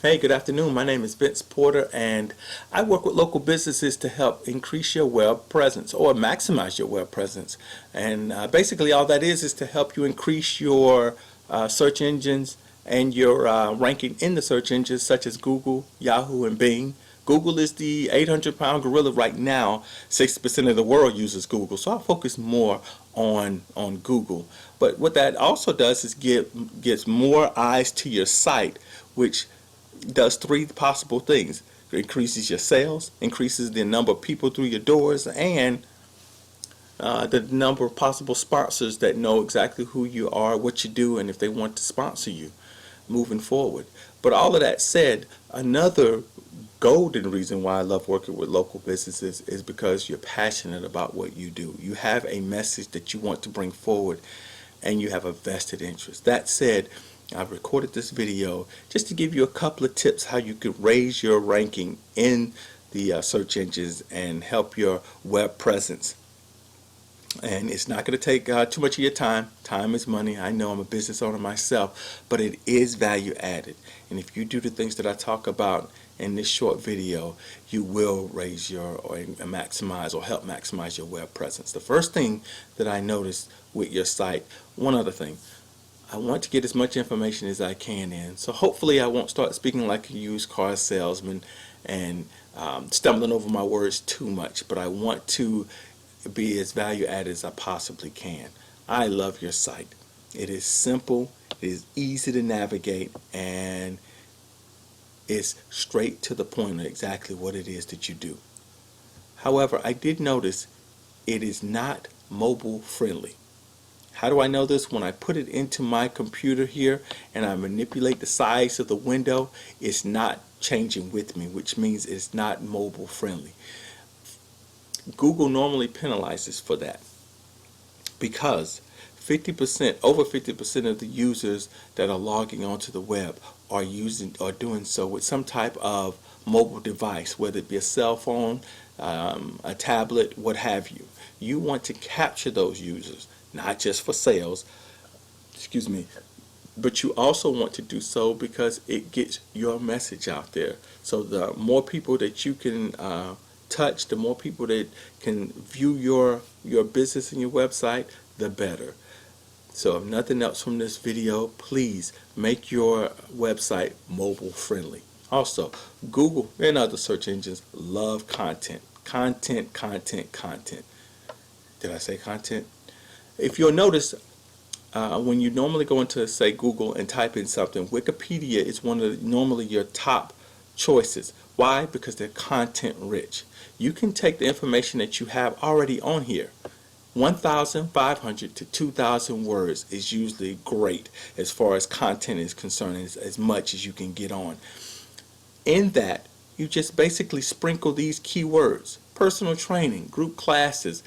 Hey, good afternoon. My name is Vince Porter, and I work with local businesses to help increase your web presence or maximize your web presence. And basically, all that is to help you increase your search engines and your ranking in the search engines such as Google, Yahoo, and Bing. Google is the 800-pound gorilla right now. 60% of the world uses Google, so I'll focus more on Google. But what that also does is gets more eyes to your site, which does three possible things. It increases your sales, increases the number of people through your doors, and the number of possible sponsors that know exactly who you are, what you do, and if they want to sponsor you moving forward. But all of that said, another golden reason why I love working with local businesses is because you're passionate about what you do. You have a message that you want to bring forward, and you have a vested interest. That said, I've recorded this video just to give you a couple of tips how you could raise your ranking in the search engines and help your web presence. And it's not going to take too much of your time. Time is money. I know I'm a business owner myself, but it is value added. And if you do the things that I talk about in this short video, you will raise your or maximize or help maximize your web presence. The first thing that I noticed with your site, one other thing, I want to get as much information as I can in. So hopefully I won't start speaking like a used car salesman and stumbling over my words too much, but I want to be as value added as I possibly can. I love your site. It is simple, it is easy to navigate, and it's straight to the point of exactly what it is that you do. However, I did notice it is not mobile friendly. How do I know this? When I put it into my computer here and I manipulate the size of the window, it's not changing with me, which means it's not mobile friendly. Google normally penalizes for that because over 50% of the users that are logging onto the web are doing so with some type of mobile device, whether it be a cell phone, a tablet, what have you. You want to capture those users, not just for sales, but you also want to do so because it gets your message out there. So the more people that you can touch, the more people that can view your business and your website, the better. So if nothing else from this video, please make your website mobile friendly. Also, Google and other search engines love content. Content. Did I say content? If you'll notice, when you normally go into, say, Google and type in something, Wikipedia is one of normally your top choices. Why? Because they're content rich. You can take the information that you have already on here. 1,500 to 2,000 words is usually great as far as content is concerned, as much as you can get on. In that, you just basically sprinkle these keywords: personal training, group classes,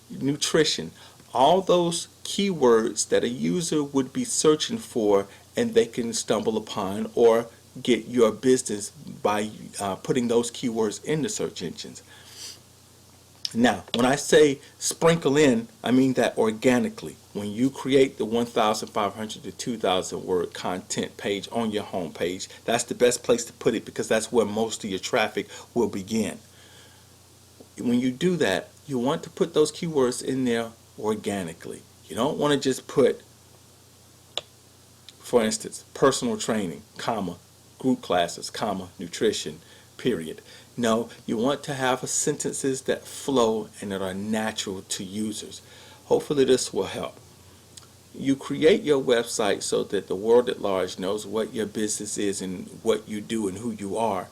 nutrition, all those keywords that a user would be searching for and they can stumble upon or get your business by putting those keywords in the search engines. Now, when I say sprinkle in, I mean that organically. When you create the 1,500 to 2,000 word content page on your home page, that's the best place to put it because that's where most of your traffic will begin. When you do that, you want to put those keywords in there organically. You don't want to just put, for instance, personal training, comma, group classes, comma, nutrition, period. No, you want to have sentences that flow and that are natural to users. Hopefully this will help. You create your website so that the world at large knows what your business is and what you do and who you are.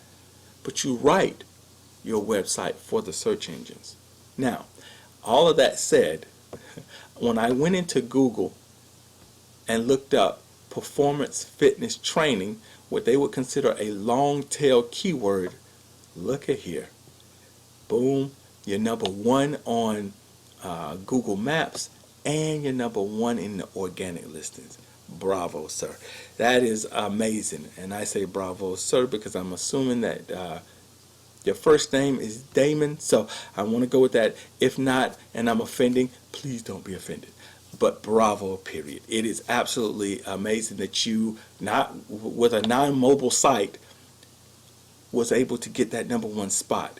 But you write your website for the search engines. Now, all of that said, when I went into Google and looked up performance fitness training, what they would consider a long tail keyword, look at here. Boom, you're number one on Google Maps and you're number one in the organic listings. Bravo, sir. That is amazing. And I say bravo, sir, because I'm assuming that your first name is Damon, so I want to go with that. If not, and I'm offending, please don't be offended. But bravo, period. It is absolutely amazing that you, not with a non-mobile site, was able to get that number one spot.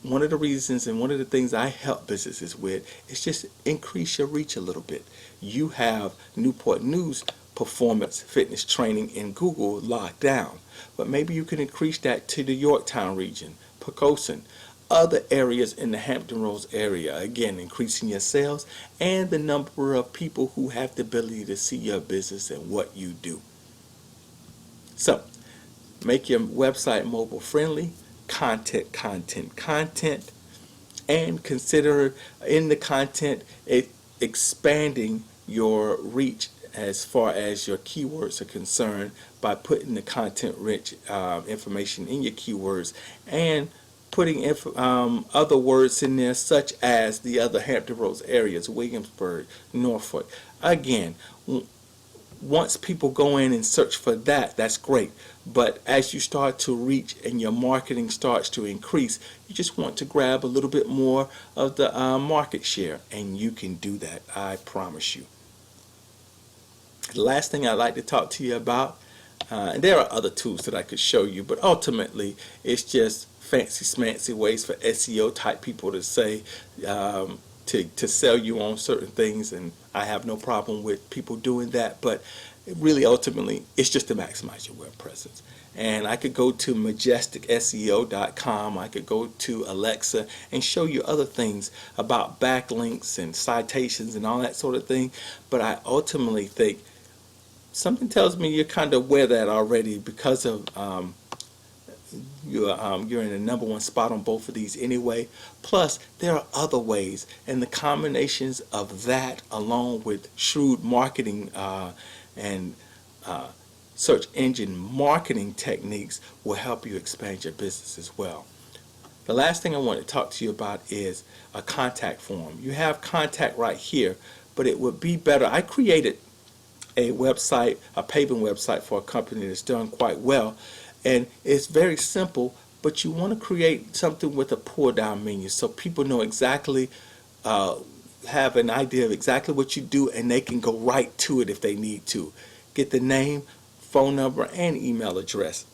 One of the reasons and one of the things I help businesses with is just increase your reach a little bit. You have Newport News performance fitness training in Google locked down, but maybe you can increase that to the Yorktown region, Poquoson, other areas in the Hampton Roads area. Again, increasing your sales and the number of people who have the ability to see your business and what you do. So, make your website mobile friendly, content, and consider in the content expanding your reach as far as your keywords are concerned by putting the content rich information in your keywords and putting other words in there such as the other Hampton Roads areas, Williamsburg, Norfolk. Again, once people go in and search for that, that's great. But as you start to reach and your marketing starts to increase, you just want to grab a little bit more of the market share, and you can do that, I promise you. The last thing I'd like to talk to you about, and there are other tools that I could show you, but ultimately it's just fancy smancy ways for SEO type people to say, to sell you on certain things, and I have no problem with people doing that, but really ultimately it's just to maximize your web presence. And I could go to majesticseo.com, I could go to Alexa and show you other things about backlinks and citations and all that sort of thing, but I ultimately think something tells me you're kind of aware of that already because of you're in the number one spot on both of these anyway. Plus, there are other ways, and the combinations of that along with shrewd marketing and search engine marketing techniques will help you expand your business as well. The last thing I want to talk to you about is a contact form. You have contact right here, but it would be better. I created a website, a paving website for a company that's done quite well, and it's very simple, but you want to create something with a pull down menu so people know exactly, have an idea of exactly what you do, and they can go right to it if they need to. Get the name, phone number, and email address.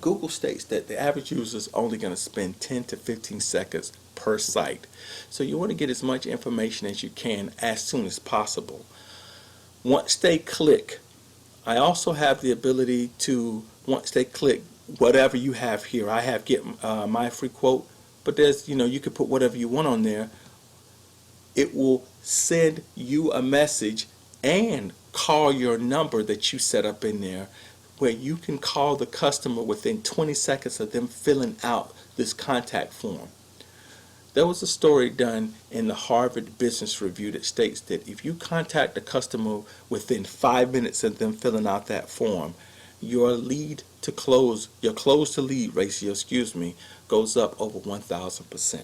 Google states that the average user is only going to spend 10 to 15 seconds per site. So you want to get as much information as you can as soon as possible. Once they click, I also have the ability to, once they click whatever you have here, I have get my free quote, but there's, you can put whatever you want on there. It will send you a message and call your number that you set up in there, where you can call the customer within 20 seconds of them filling out this contact form. There was a story done in the Harvard Business Review that states that if you contact a customer within 5 minutes of them filling out that form, your close to lead ratio, goes up over 1,000%.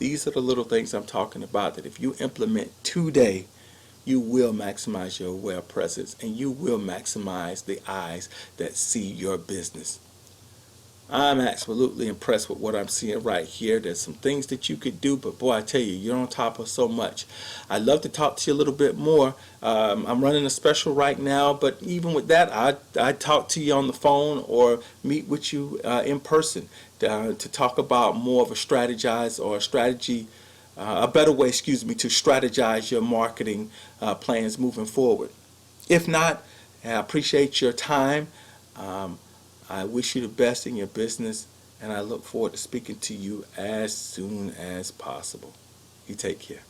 These are the little things I'm talking about that if you implement today, you will maximize your web presence and you will maximize the eyes that see your business. I'm absolutely impressed with what I'm seeing right here. There's some things that you could do, but boy, I tell you, you're on top of so much. I'd love to talk to you a little bit more. I'm running a special right now, but even with that, I'd talk to you on the phone or meet with you in person to talk about more of a strategize or a strategy, a better way, to strategize your marketing plans moving forward. If not, I appreciate your time. I wish you the best in your business, and I look forward to speaking to you as soon as possible. You take care.